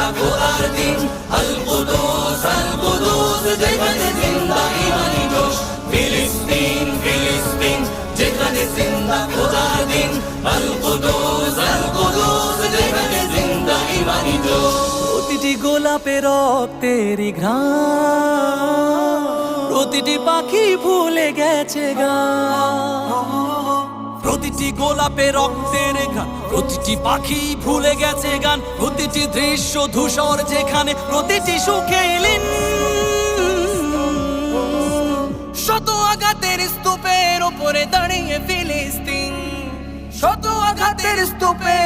জিন্দা খোদার দিন, আল কুদুস যেখানে জিন্দা ইমানি জোশ। ফিলিস্তিন ফিলিস্তিন যেখানে জিন্দা খোদার দিন, আল কুদুস যেখানে জিন্দা ইমানি জোশ। প্রতিটি গোলাপে রক্তেরই ঘ্রাণ, প্রতিটি পাখি ভুলে গেছে গান। প্রতিটি গোলাপে রক্তের গান, প্রতিটি পাখি ভুলে গেছে গান। প্রতিটি দৃশ্য ধূসর যেখানে, প্রতিটি সুখে লীন। শত আঘাতের স্তূপের ওপরে দাঁড়িয়ে ফিলিস্তিন, শত আঘাতের স্তূপের